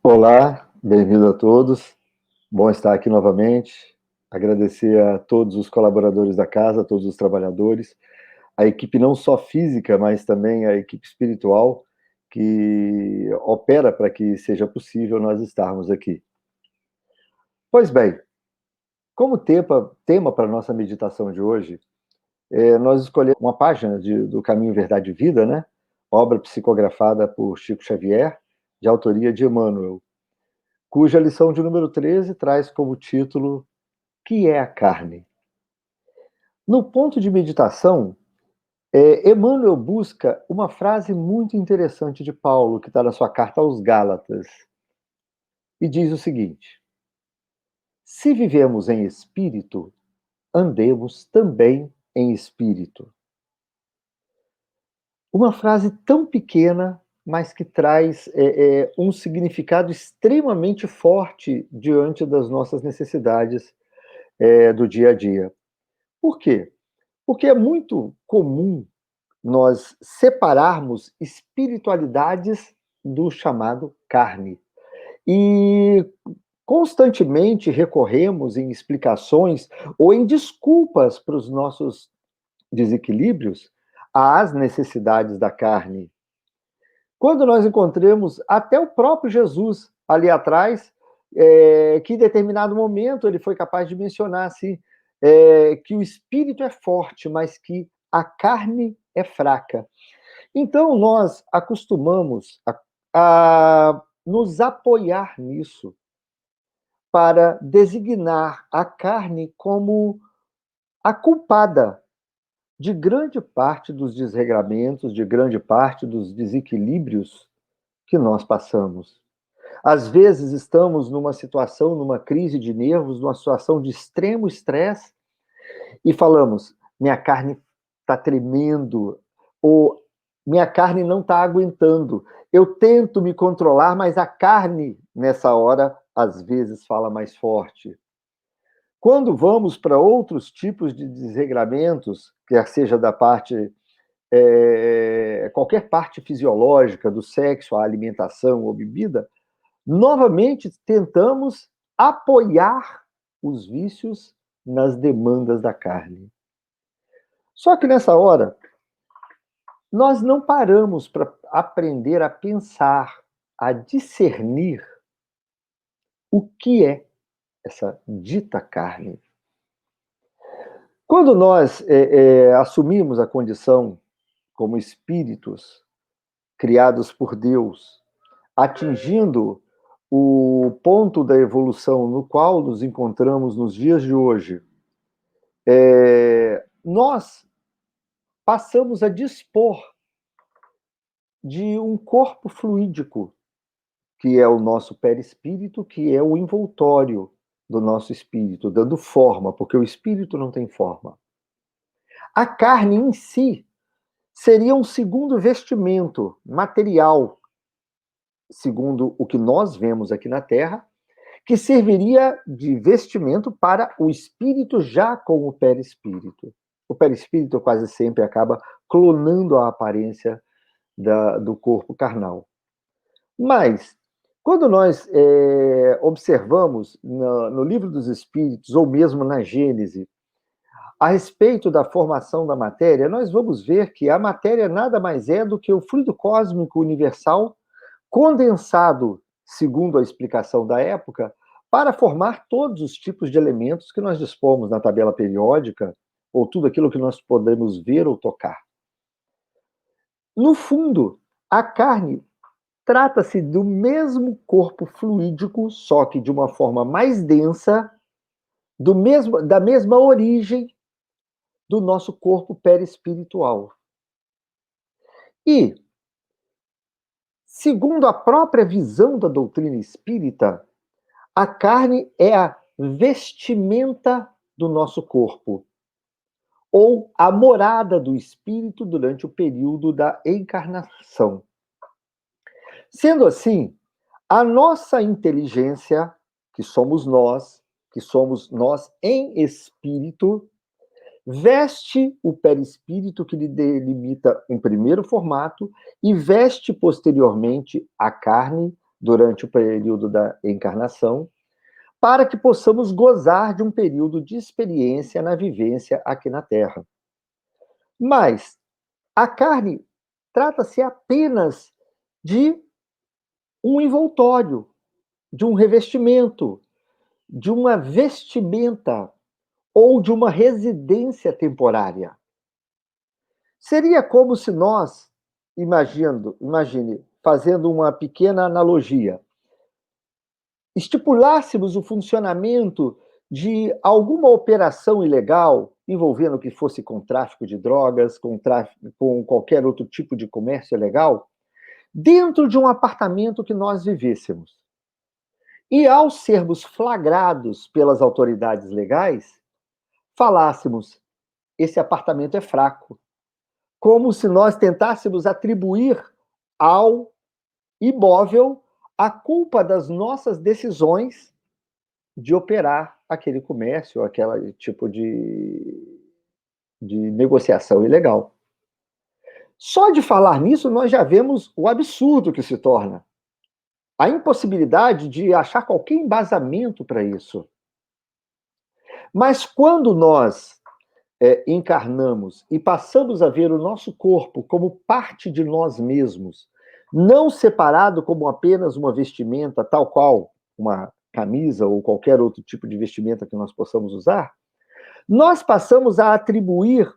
Olá, bem-vindo a todos. Bom estar aqui novamente. Agradecer a todos os colaboradores da casa, a todos os trabalhadores, a equipe não só física, mas também a equipe espiritual que opera para que seja possível nós estarmos aqui. Pois bem, como tema para a nossa meditação de hoje, nós escolhemos uma página do Caminho, Verdade e Vida, né? Obra psicografada por Chico Xavier, de autoria de Emmanuel, cuja lição de número 13 traz como título Que é a carne? No ponto de meditação, Emmanuel busca uma frase muito interessante de Paulo, que está na sua carta aos Gálatas, e diz o seguinte: se vivemos em espírito, andemos também em espírito. Uma frase tão pequena, mas que traz um significado extremamente forte diante das nossas necessidades do dia a dia. Por quê? Porque é muito comum nós separarmos espiritualidades do chamado carne. E constantemente recorremos em explicações ou em desculpas para os nossos desequilíbrios às necessidades da carne. Quando nós encontramos até o próprio Jesus ali atrás, que em determinado momento ele foi capaz de mencionar assim, que o espírito é forte, mas que a carne é fraca. Então, nós acostumamos a nos apoiar nisso para designar a carne como a culpada de grande parte dos desregramentos, de grande parte dos desequilíbrios que nós passamos. Às vezes estamos numa situação, numa crise de nervos, numa situação de extremo estresse e falamos: minha carne está tremendo, ou minha carne não está aguentando. Eu tento me controlar, mas a carne, nessa hora, às vezes fala mais forte. Quando vamos para outros tipos de desregramentos, quer seja da parte, qualquer parte fisiológica, do sexo, a alimentação ou bebida, novamente tentamos apoiar os vícios nas demandas da carne. Só que nessa hora, nós não paramos para aprender a pensar, a discernir o que é essa dita carne. Quando nós assumimos a condição como espíritos criados por Deus, atingindo o ponto da evolução no qual nos encontramos nos dias de hoje, nós passamos a dispor de um corpo fluídico, que é o nosso perispírito, que é o envoltório do nosso espírito, dando forma, porque o espírito não tem forma. A carne em si seria um segundo vestimento material, segundo o que nós vemos aqui na Terra, que serviria de vestimento para o espírito já com o perispírito. O perispírito quase sempre acaba clonando a aparência do corpo carnal. Mas, quando nós observamos no Livro dos Espíritos, ou mesmo na Gênese, a respeito da formação da matéria, nós vamos ver que a matéria nada mais é do que o fluido cósmico universal condensado, segundo a explicação da época, para formar todos os tipos de elementos que nós dispomos na tabela periódica, ou tudo aquilo que nós podemos ver ou tocar. No fundo, a carne trata-se do mesmo corpo fluídico, só que de uma forma mais densa, da mesma origem do nosso corpo perispiritual. E, segundo a própria visão da doutrina espírita, a carne é a vestimenta do nosso corpo, ou a morada do espírito durante o período da encarnação. Sendo assim, a nossa inteligência, que somos nós em espírito, veste o perispírito que lhe delimita um primeiro formato e veste posteriormente a carne durante o período da encarnação, para que possamos gozar de um período de experiência na vivência aqui na Terra. Mas a carne trata-se apenas de um envoltório, de um revestimento, de uma vestimenta ou de uma residência temporária. Seria como se nós, imagine, fazendo uma pequena analogia, estipulássemos o funcionamento de alguma operação ilegal envolvendo que fosse com tráfico de drogas, com qualquer outro tipo de comércio ilegal, dentro de um apartamento que nós vivêssemos. E ao sermos flagrados pelas autoridades legais, falássemos: esse apartamento é fraco. Como se nós tentássemos atribuir ao imóvel a culpa das nossas decisões de operar aquele comércio, aquele tipo de negociação ilegal. Só de falar nisso, nós já vemos o absurdo que se torna. A impossibilidade de achar qualquer embasamento para isso. Mas quando nós encarnamos e passamos a ver o nosso corpo como parte de nós mesmos, não separado como apenas uma vestimenta, tal qual uma camisa ou qualquer outro tipo de vestimenta que nós possamos usar, nós passamos a atribuir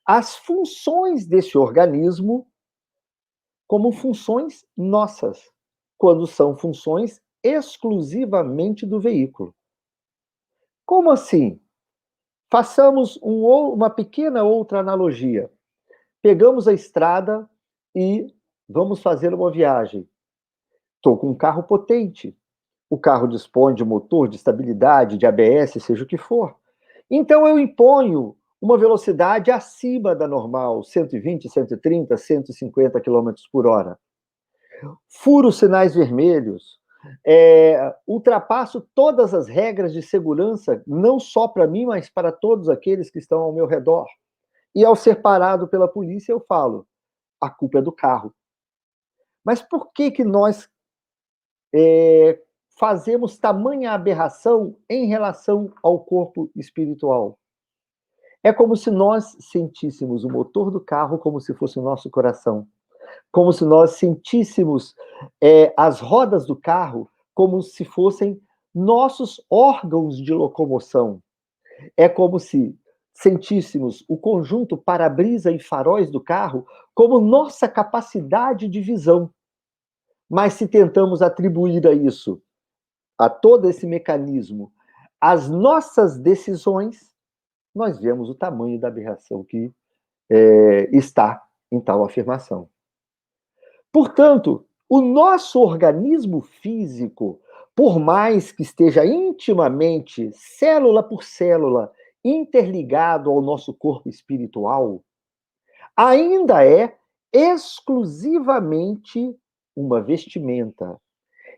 as funções desse organismo como funções nossas, quando são funções exclusivamente do veículo. Como assim? Façamos uma pequena outra analogia. Pegamos a estrada e vamos fazer uma viagem. Estou com um carro potente. O carro dispõe de motor, de estabilidade, de ABS, seja o que for. Então eu imponho uma velocidade acima da normal, 120, 130, 150 km por hora. Furo sinais vermelhos, ultrapasso todas as regras de segurança, não só para mim, mas para todos aqueles que estão ao meu redor. E ao ser parado pela polícia, eu falo: a culpa é do carro. Mas por que nós fazemos tamanha aberração em relação ao corpo espiritual? É como se nós sentíssemos o motor do carro como se fosse o nosso coração. Como se nós sentíssemos as rodas do carro como se fossem nossos órgãos de locomoção. É como se sentíssemos o conjunto para-brisa e faróis do carro como nossa capacidade de visão. Mas se tentamos atribuir a isso, a todo esse mecanismo, as nossas decisões, nós vemos o tamanho da aberração que está em tal afirmação. Portanto, o nosso organismo físico, por mais que esteja intimamente, célula por célula, interligado ao nosso corpo espiritual, ainda é exclusivamente uma vestimenta,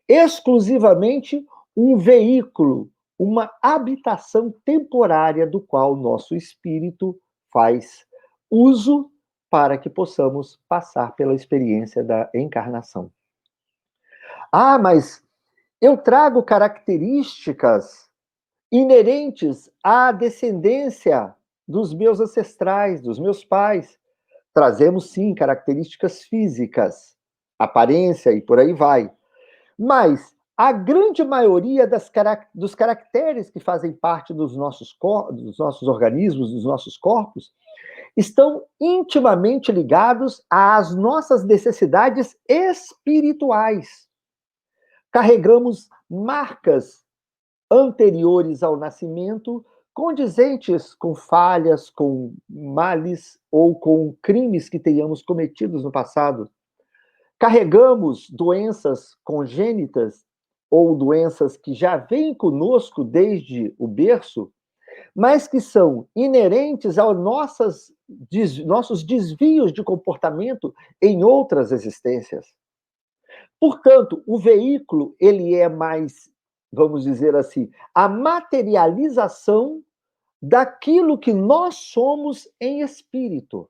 exclusivamente um veículo, uma habitação temporária do qual nosso espírito faz uso para que possamos passar pela experiência da encarnação. Ah, mas eu trago características inerentes à descendência dos meus ancestrais, dos meus pais. Trazemos, sim, características físicas, aparência e por aí vai. Mas a grande maioria dos caracteres que fazem parte dos nossos organismos, dos nossos corpos, estão intimamente ligados às nossas necessidades espirituais. Carregamos marcas anteriores ao nascimento, condizentes com falhas, com males ou com crimes que tenhamos cometidos no passado. Carregamos doenças congênitas ou doenças que já vêm conosco desde o berço, mas que são inerentes aos nossos desvios de comportamento em outras existências. Portanto, o veículo, ele é mais, vamos dizer assim, a materialização daquilo que nós somos em espírito.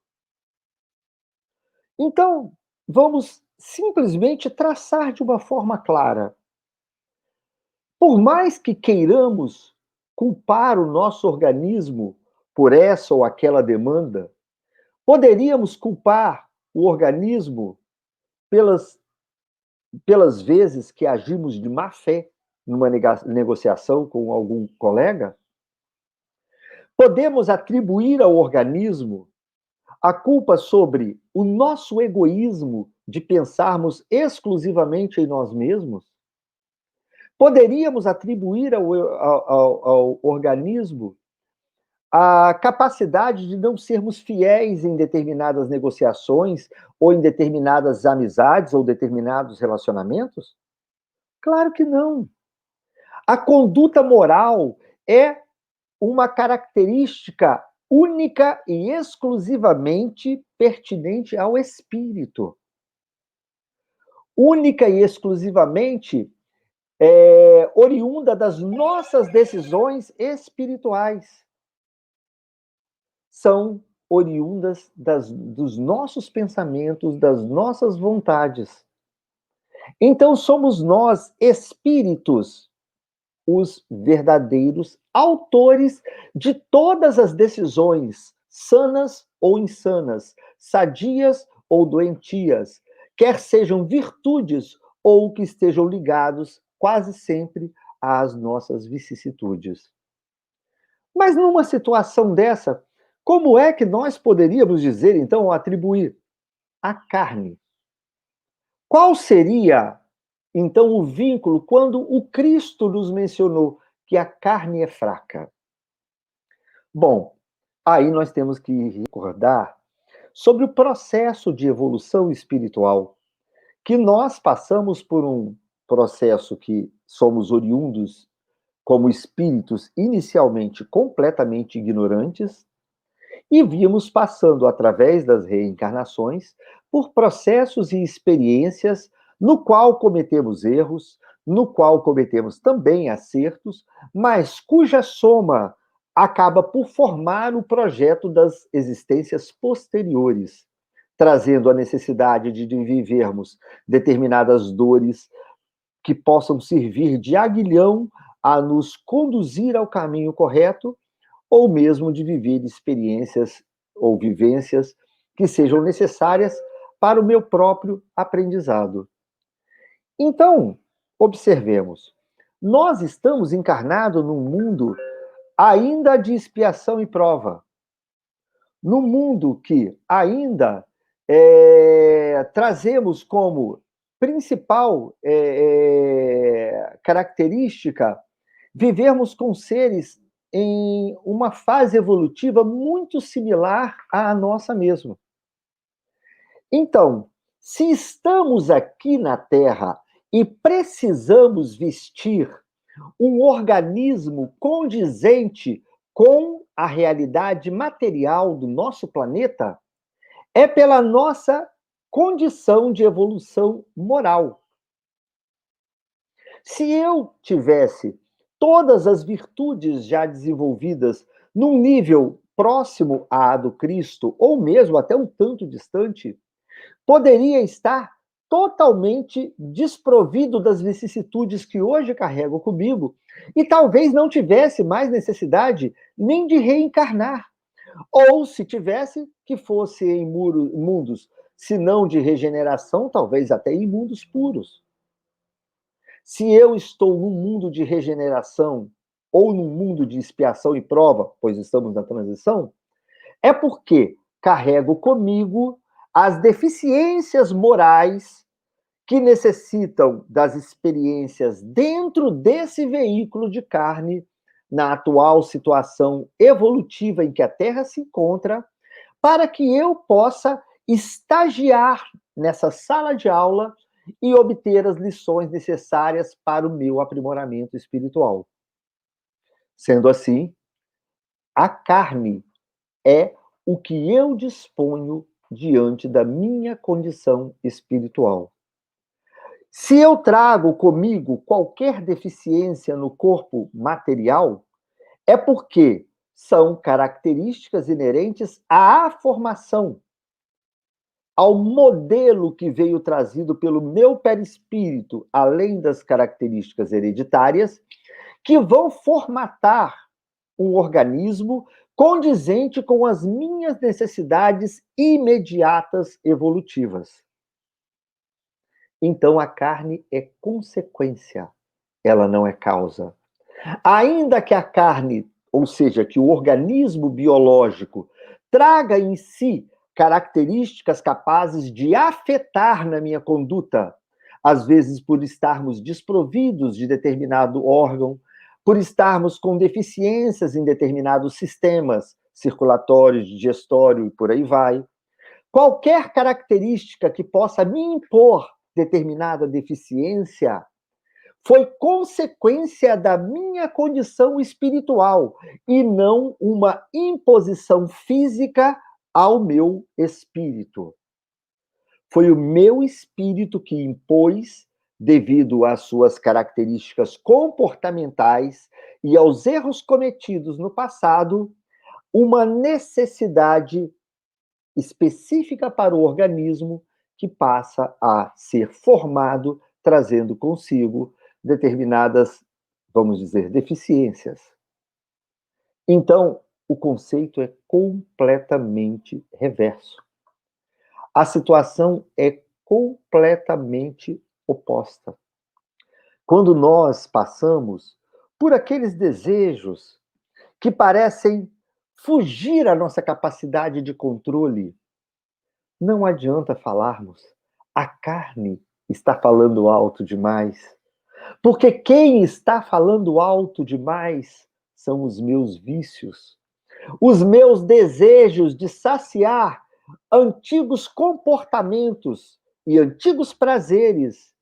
Então, vamos simplesmente traçar de uma forma clara. Por mais que queiramos culpar o nosso organismo por essa ou aquela demanda, poderíamos culpar o organismo pelas, pelas vezes que agimos de má fé numa negociação com algum colega? Podemos atribuir ao organismo a culpa sobre o nosso egoísmo de pensarmos exclusivamente em nós mesmos? Poderíamos atribuir ao organismo a capacidade de não sermos fiéis em determinadas negociações, ou em determinadas amizades, ou determinados relacionamentos? Claro que não. A conduta moral é uma característica única e exclusivamente pertinente ao espírito. Única e exclusivamente oriunda das nossas decisões espirituais. São oriundas dos nossos pensamentos, das nossas vontades. Então, somos nós, espíritos, os verdadeiros autores de todas as decisões, sanas ou insanas, sadias ou doentias, quer sejam virtudes ou que estejam ligados quase sempre às nossas vicissitudes. Mas numa situação dessa, como é que nós poderíamos dizer, então, atribuir a carne? Qual seria, então, o vínculo quando o Cristo nos mencionou que a carne é fraca? Bom, aí nós temos que recordar sobre o processo de evolução espiritual, que nós passamos por um processo que somos oriundos como espíritos inicialmente completamente ignorantes, e víamos passando, através das reencarnações, por processos e experiências no qual cometemos erros, no qual cometemos também acertos, mas cuja soma acaba por formar o projeto das existências posteriores, trazendo a necessidade de vivermos determinadas dores que possam servir de aguilhão a nos conduzir ao caminho correto, ou mesmo de viver experiências ou vivências que sejam necessárias para o meu próprio aprendizado. Então, observemos, nós estamos encarnados num mundo ainda de expiação e prova, num mundo que ainda trazemos como principal característica vivermos com seres em uma fase evolutiva muito similar à nossa mesma. Então, se estamos aqui na Terra e precisamos vestir um organismo condizente com a realidade material do nosso planeta, é pela nossa condição de evolução moral. Se eu tivesse todas as virtudes já desenvolvidas num nível próximo à do Cristo, ou mesmo até um tanto distante, poderia estar totalmente desprovido das vicissitudes que hoje carrego comigo e talvez não tivesse mais necessidade nem de reencarnar. Ou, se tivesse, que fosse em mundos, se não de regeneração, talvez até em mundos puros. Se eu estou num mundo de regeneração ou num mundo de expiação e prova, pois estamos na transição, é porque carrego comigo as deficiências morais que necessitam das experiências dentro desse veículo de carne, na atual situação evolutiva em que a Terra se encontra, para que eu possa estagiar nessa sala de aula e obter as lições necessárias para o meu aprimoramento espiritual. Sendo assim, a carne é o que eu disponho diante da minha condição espiritual. Se eu trago comigo qualquer deficiência no corpo material, é porque são características inerentes à formação, ao modelo que veio trazido pelo meu perispírito, além das características hereditárias, que vão formatar um organismo condizente com as minhas necessidades imediatas evolutivas. Então a carne é consequência, ela não é causa. Ainda que a carne, ou seja, que o organismo biológico traga em si características capazes de afetar na minha conduta, às vezes por estarmos desprovidos de determinado órgão, por estarmos com deficiências em determinados sistemas circulatório, digestório e por aí vai. Qualquer característica que possa me impor determinada deficiência foi consequência da minha condição espiritual e não uma imposição física ao meu espírito. Foi o meu espírito que impôs, devido às suas características comportamentais e aos erros cometidos no passado, uma necessidade específica para o organismo que passa a ser formado, trazendo consigo determinadas, vamos dizer, deficiências. Então, o conceito é completamente reverso. A situação é completamente oposta. Quando nós passamos por aqueles desejos que parecem fugir à nossa capacidade de controle, não adianta falarmos. A carne está falando alto demais. Porque quem está falando alto demais são os meus vícios, os meus desejos de saciar antigos comportamentos e antigos prazeres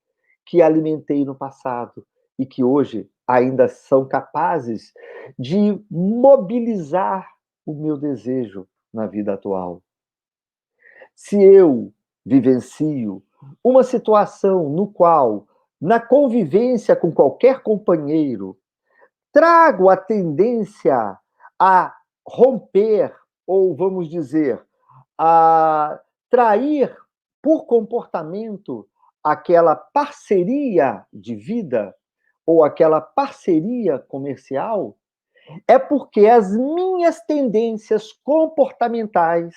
que alimentei no passado e que hoje ainda são capazes de mobilizar o meu desejo na vida atual. Se eu vivencio uma situação no qual, na convivência com qualquer companheiro, trago a tendência a romper, ou vamos dizer, a trair por comportamento aquela parceria de vida ou aquela parceria comercial, é porque as minhas tendências comportamentais,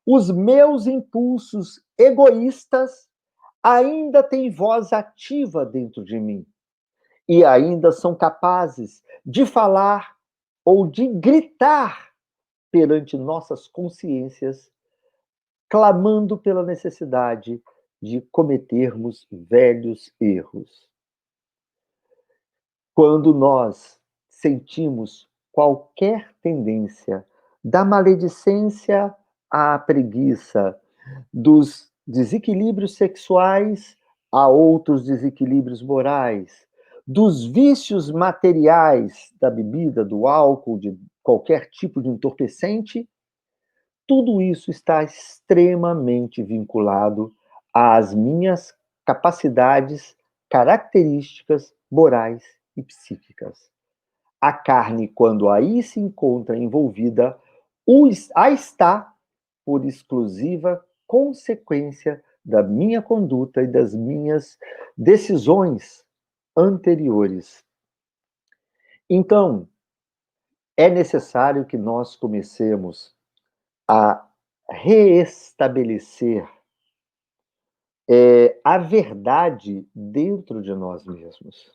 os meus impulsos egoístas ainda têm voz ativa dentro de mim e ainda são capazes de falar ou de gritar perante nossas consciências, clamando pela necessidade de cometermos velhos erros. Quando nós sentimos qualquer tendência da maledicência à preguiça, dos desequilíbrios sexuais a outros desequilíbrios morais, dos vícios materiais da bebida, do álcool, de qualquer tipo de entorpecente, tudo isso está extremamente vinculado às minhas capacidades, características morais e psíquicas. A carne, quando aí se encontra envolvida, a está por exclusiva consequência da minha conduta e das minhas decisões anteriores. Então, é necessário que nós comecemos a reestabelecer a verdade dentro de nós mesmos.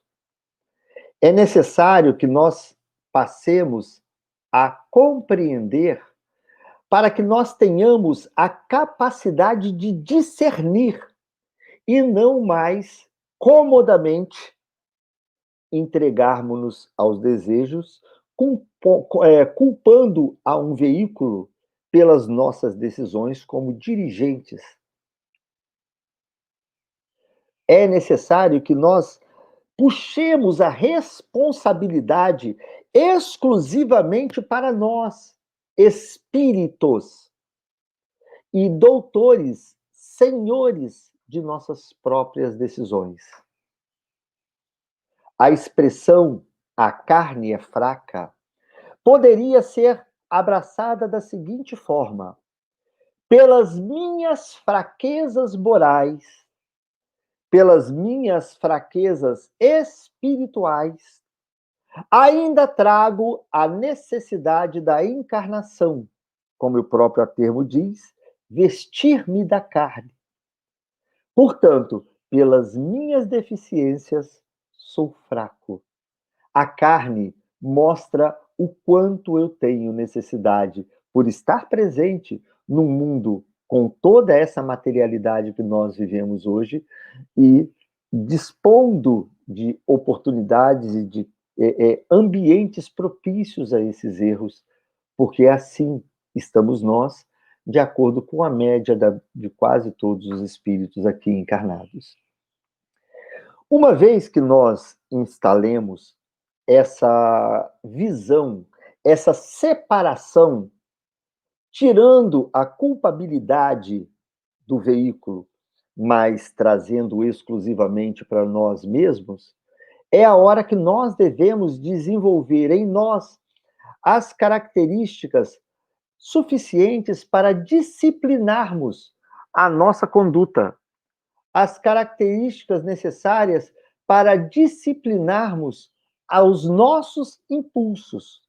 É necessário que nós passemos a compreender para que nós tenhamos a capacidade de discernir e não mais comodamente entregarmos-nos aos desejos, culpando a um veículo pelas nossas decisões como dirigentes. É necessário que nós puxemos a responsabilidade exclusivamente para nós, espíritos e doutores, senhores de nossas próprias decisões. A expressão "a carne é fraca" poderia ser abraçada da seguinte forma: pelas minhas fraquezas morais, pelas minhas fraquezas espirituais, ainda trago a necessidade da encarnação, como o próprio termo diz, vestir-me da carne. Portanto, pelas minhas deficiências, sou fraco. A carne mostra o quanto eu tenho necessidade, por estar presente num mundo com toda essa materialidade que nós vivemos hoje e dispondo de oportunidades e de ambientes propícios a esses erros, porque assim estamos nós, de acordo com a média de quase todos os espíritos aqui encarnados. Uma vez que nós instalemos essa visão, essa separação, tirando a culpabilidade do veículo, mas trazendo exclusivamente para nós mesmos, é a hora que nós devemos desenvolver em nós as características suficientes para disciplinarmos a nossa conduta, as características necessárias para disciplinarmos aos nossos impulsos,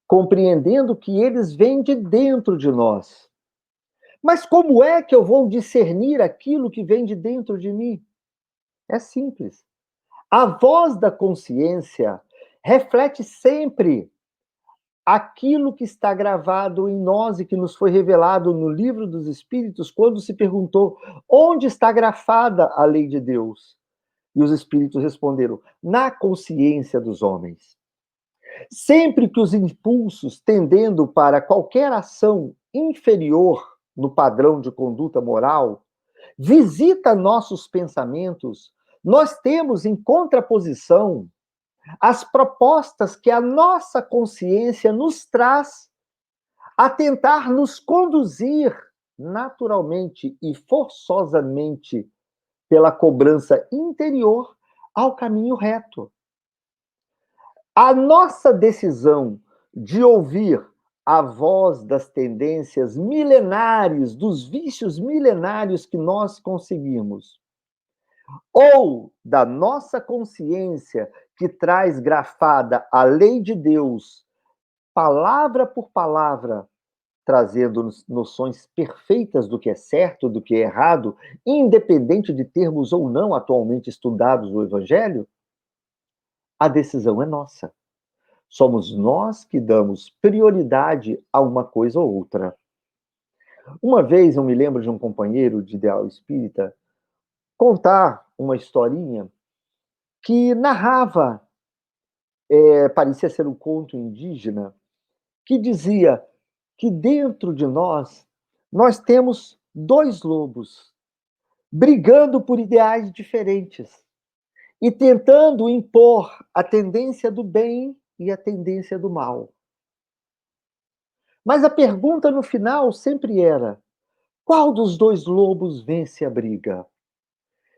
compreendendo que eles vêm de dentro de nós. Mas como é que eu vou discernir aquilo que vem de dentro de mim? É simples. A voz da consciência reflete sempre aquilo que está gravado em nós e que nos foi revelado no livro dos Espíritos, quando se perguntou onde está grafada a lei de Deus. E os Espíritos responderam: na consciência dos homens. Sempre que os impulsos tendendo para qualquer ação inferior no padrão de conduta moral visita nossos pensamentos, nós temos em contraposição as propostas que a nossa consciência nos traz a tentar nos conduzir naturalmente e forçosamente pela cobrança interior ao caminho reto. A nossa decisão de ouvir a voz das tendências milenares, dos vícios milenários que nós conseguimos, ou da nossa consciência que traz grafada a lei de Deus, palavra por palavra, trazendo noções perfeitas do que é certo, do que é errado, independente de termos ou não atualmente estudados o Evangelho, a decisão é nossa. Somos nós que damos prioridade a uma coisa ou outra. Uma vez eu me lembro de um companheiro de ideal espírita contar uma historinha que narrava, parecia ser um conto indígena, que dizia que dentro de nós temos dois lobos brigando por ideais diferentes e tentando impor a tendência do bem e a tendência do mal. Mas a pergunta no final sempre era: qual dos dois lobos vence a briga?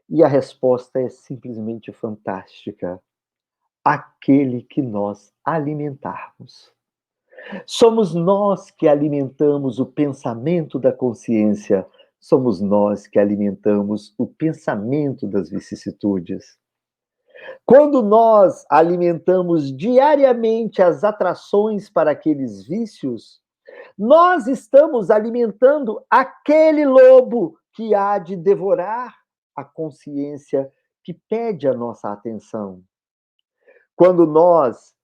E a resposta é simplesmente fantástica: aquele que nós alimentarmos. Somos nós que alimentamos o pensamento da consciência, somos nós que alimentamos o pensamento das vicissitudes. Quando nós alimentamos diariamente as atrações para aqueles vícios, nós estamos alimentando aquele lobo que há de devorar a consciência que pede a nossa atenção. Quando nós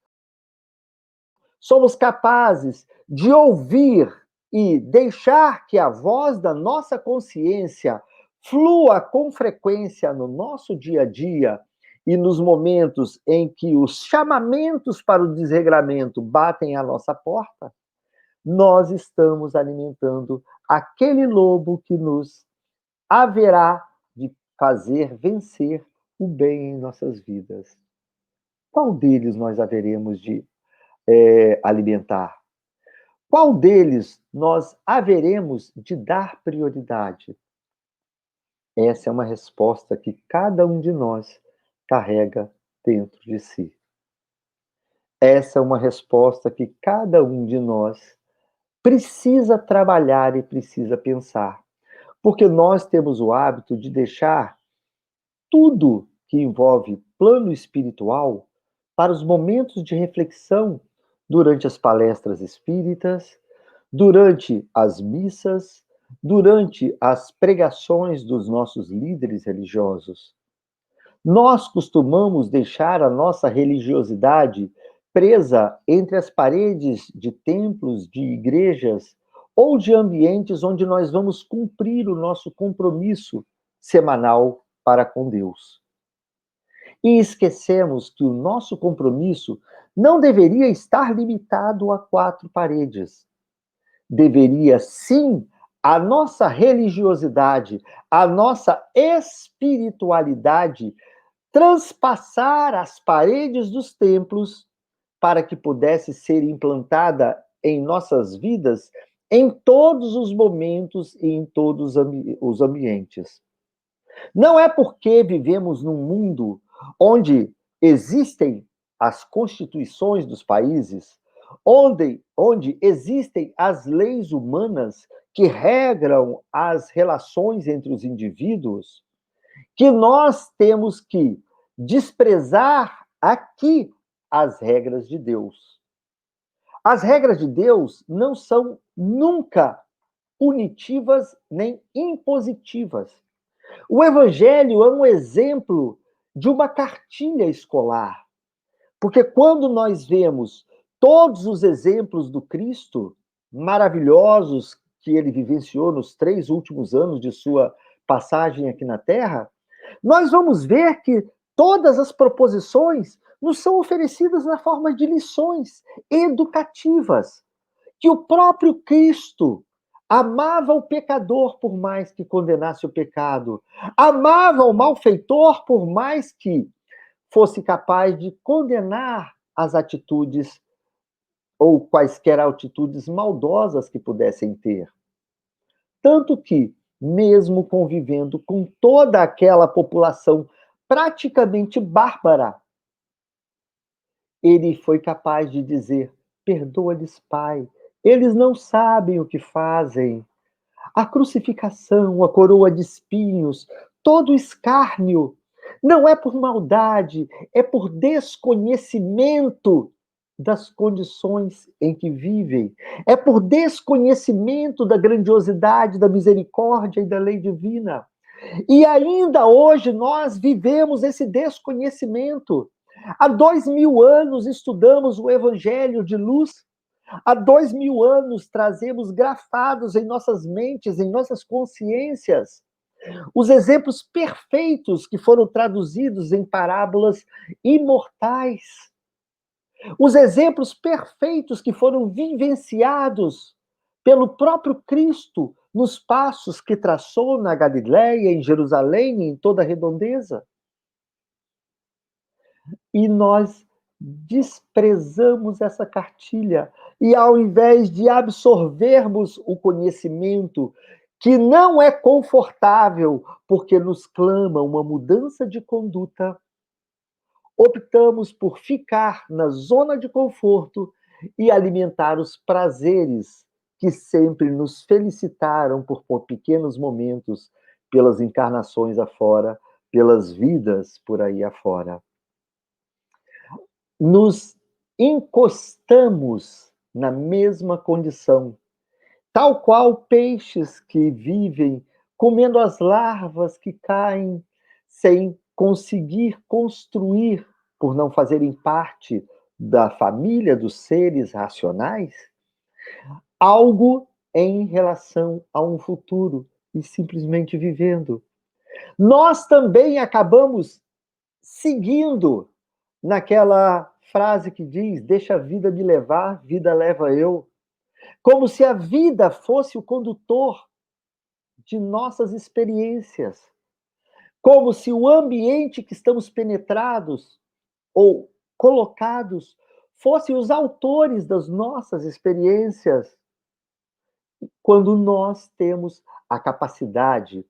somos capazes de ouvir e deixar que a voz da nossa consciência flua com frequência no nosso dia a dia e nos momentos em que os chamamentos para o desregramento batem à nossa porta, nós estamos alimentando aquele lobo que nos haverá de fazer vencer o bem em nossas vidas. Qual deles nós haveremos de alimentar? Qual deles nós haveremos de dar prioridade? Essa é uma resposta que cada um de nós carrega dentro de si. Essa é uma resposta que cada um de nós precisa trabalhar e precisa pensar, porque nós temos o hábito de deixar tudo que envolve plano espiritual para os momentos de reflexão durante as palestras espíritas, durante as missas, durante as pregações dos nossos líderes religiosos. Nós costumamos deixar a nossa religiosidade presa entre as paredes de templos, de igrejas ou de ambientes onde nós vamos cumprir o nosso compromisso semanal para com Deus. E esquecemos que o nosso compromisso não deveria estar limitado a quatro paredes. Deveria, sim, a nossa religiosidade, a nossa espiritualidade transpassar as paredes dos templos para que pudesse ser implantada em nossas vidas em todos os momentos e em todos os ambientes. Não é porque vivemos num mundo onde existem as constituições dos países, onde existem as leis humanas que regram as relações entre os indivíduos, que nós temos que desprezar aqui as regras de Deus. As regras de Deus não são nunca punitivas nem impositivas. O Evangelho é um exemplo de uma cartilha escolar, porque quando nós vemos todos os exemplos do Cristo maravilhosos que ele vivenciou nos 3 últimos anos de sua passagem aqui na Terra, nós vamos ver que todas as proposições nos são oferecidas na forma de lições educativas, que o próprio Cristo amava o pecador por mais que condenasse o pecado, amava o malfeitor por mais que fosse capaz de condenar as atitudes ou quaisquer atitudes maldosas que pudessem ter. Tanto que, mesmo convivendo com toda aquela população praticamente bárbara, ele foi capaz de dizer: perdoa-lhes, Pai, eles não sabem o que fazem. A crucificação, a coroa de espinhos, todo o escárnio, não é por maldade, é por desconhecimento das condições em que vivem. É por desconhecimento da grandiosidade, da misericórdia e da lei divina. E ainda hoje nós vivemos esse desconhecimento. Há 2000 anos estudamos o Evangelho de luz. Há 2000 anos trazemos grafados em nossas mentes, em nossas consciências, os exemplos perfeitos que foram traduzidos em parábolas imortais. Os exemplos perfeitos que foram vivenciados pelo próprio Cristo nos passos que traçou na Galiléia, em Jerusalém e em toda a redondeza. E nós desprezamos essa cartilha. E ao invés de absorvermos o conhecimento, que não é confortável, porque nos clama uma mudança de conduta, optamos por ficar na zona de conforto e alimentar os prazeres que sempre nos felicitaram por pequenos momentos, pelas encarnações afora, pelas vidas por aí afora. Nos encostamos na mesma condição, tal qual peixes que vivem comendo as larvas que caem sem conseguir construir, por não fazerem parte da família dos seres racionais, algo em relação a um futuro e simplesmente vivendo. Nós também acabamos seguindo naquela frase que diz: deixa a vida me levar, vida leva eu. Como se a vida fosse o condutor de nossas experiências. Como se o ambiente que estamos penetrados ou colocados fossem os autores das nossas experiências. Quando nós temos a capacidade,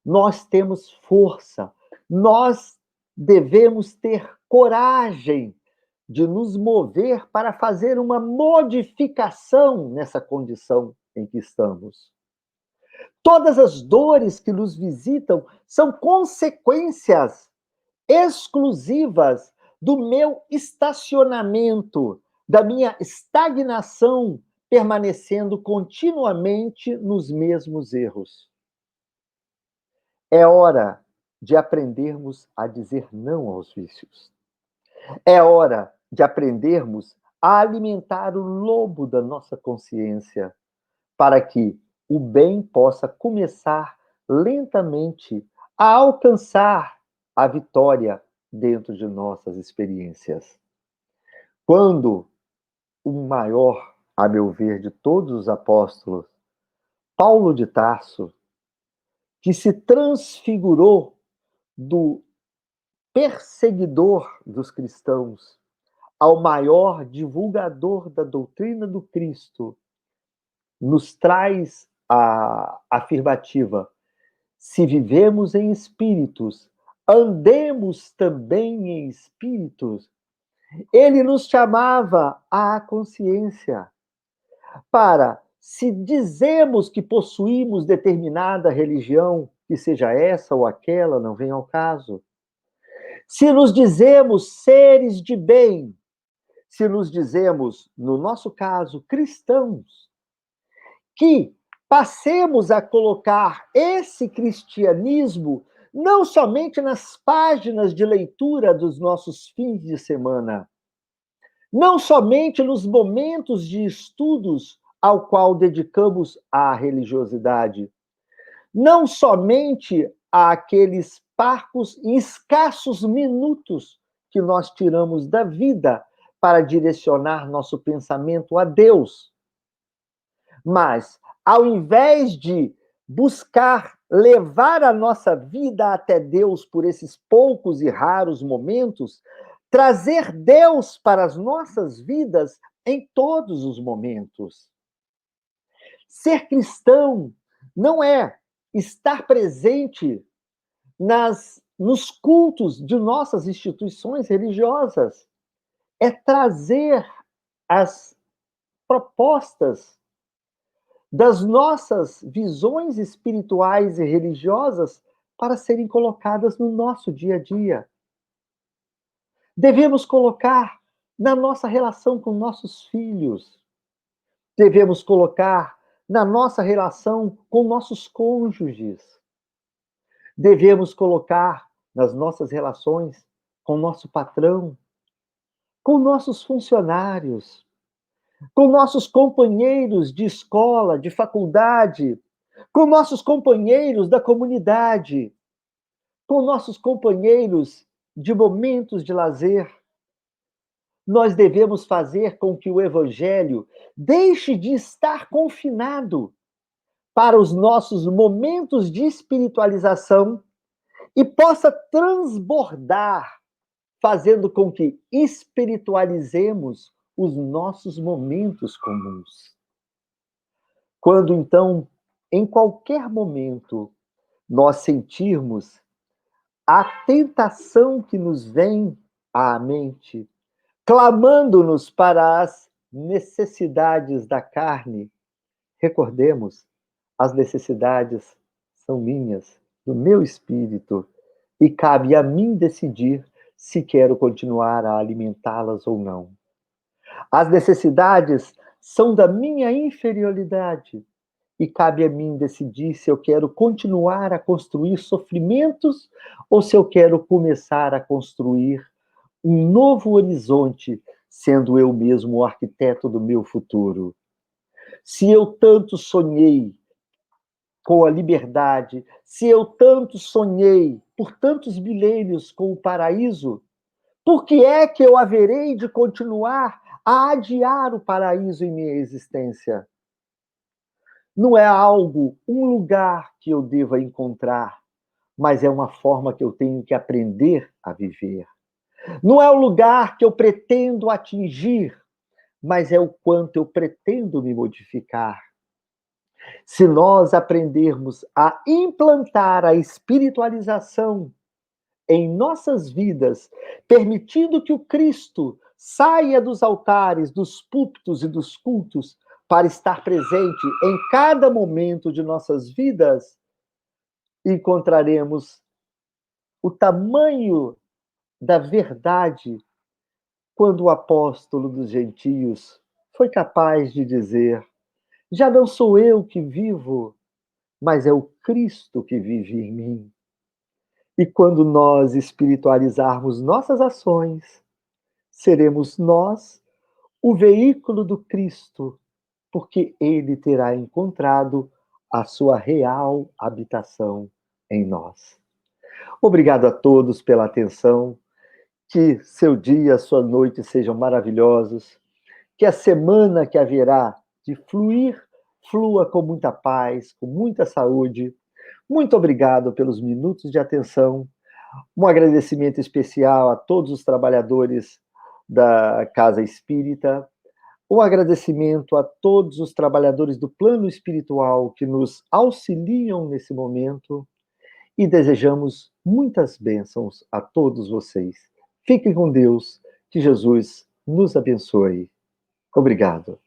nós temos força, nós devemos ter coragem de nos mover para fazer uma modificação nessa condição em que estamos. Todas as dores que nos visitam são consequências exclusivas do meu estacionamento, da minha estagnação, permanecendo continuamente nos mesmos erros. É hora de aprendermos a dizer não aos vícios. É hora de aprendermos a alimentar o lobo da nossa consciência, para que o bem possa começar lentamente a alcançar a vitória dentro de nossas experiências. Quando o maior, a meu ver, de todos os apóstolos, Paulo de Tarso, que se transfigurou do perseguidor dos cristãos ao maior divulgador da doutrina do Cristo, nos traz a afirmativa: se vivemos em espíritos, andemos também em espíritos. Ele nos chamava à consciência para, se dizemos que possuímos determinada religião, que seja essa ou aquela, não vem ao caso. Se nos dizemos seres de bem, se nos dizemos, no nosso caso, cristãos, que passemos a colocar esse cristianismo não somente nas páginas de leitura dos nossos fins de semana, não somente nos momentos de estudos ao qual dedicamos à religiosidade, não somente àqueles parcos e escassos minutos que nós tiramos da vida para direcionar nosso pensamento a Deus, mas ao invés de buscar levar a nossa vida até Deus por esses poucos e raros momentos, trazer Deus para as nossas vidas em todos os momentos. Ser cristão não é estar presente nos cultos de nossas instituições religiosas, é trazer as propostas das nossas visões espirituais e religiosas para serem colocadas no nosso dia a dia. Devemos colocar na nossa relação com nossos filhos. Devemos colocar na nossa relação com nossos cônjuges. Devemos colocar nas nossas relações com nosso patrão, com nossos funcionários, com nossos companheiros de escola, de faculdade, com nossos companheiros da comunidade, com nossos companheiros de momentos de lazer. Nós devemos fazer com que o Evangelho deixe de estar confinado para os nossos momentos de espiritualização e possa transbordar, fazendo com que espiritualizemos os nossos momentos comuns. Quando, então, em qualquer momento, nós sentirmos a tentação que nos vem à mente, clamando-nos para as necessidades da carne, recordemos, as necessidades são minhas, do meu espírito, e cabe a mim decidir se quero continuar a alimentá-las ou não. As necessidades são da minha inferioridade e cabe a mim decidir se eu quero continuar a construir sofrimentos ou se eu quero começar a construir um novo horizonte, sendo eu mesmo o arquiteto do meu futuro. Se eu tanto sonhei com a liberdade, se eu tanto sonhei por tantos milênios com o paraíso, por que é que eu haverei de continuar a adiar o paraíso em minha existência? Não é algo, um lugar que eu deva encontrar, mas é uma forma que eu tenho que aprender a viver. Não é o lugar que eu pretendo atingir, mas é o quanto eu pretendo me modificar. Se nós aprendermos a implantar a espiritualização em nossas vidas, permitindo que o Cristo Saia dos altares, dos púlpitos e dos cultos para estar presente em cada momento de nossas vidas. Encontraremos o tamanho da verdade quando o apóstolo dos gentios foi capaz de dizer: já não sou eu que vivo, mas é o Cristo que vive em mim. E quando nós espiritualizarmos nossas ações, seremos nós o veículo do Cristo, porque ele terá encontrado a sua real habitação em nós. Obrigado a todos pela atenção. Que seu dia, sua noite sejam maravilhosos. Que a semana que haverá de fluir, flua com muita paz, com muita saúde. Muito obrigado pelos minutos de atenção. Um agradecimento especial a todos os trabalhadores da Casa Espírita. Um agradecimento a todos os trabalhadores do plano espiritual que nos auxiliam nesse momento. E desejamos muitas bênçãos a todos vocês. Fiquem com Deus. Que Jesus nos abençoe. Obrigado.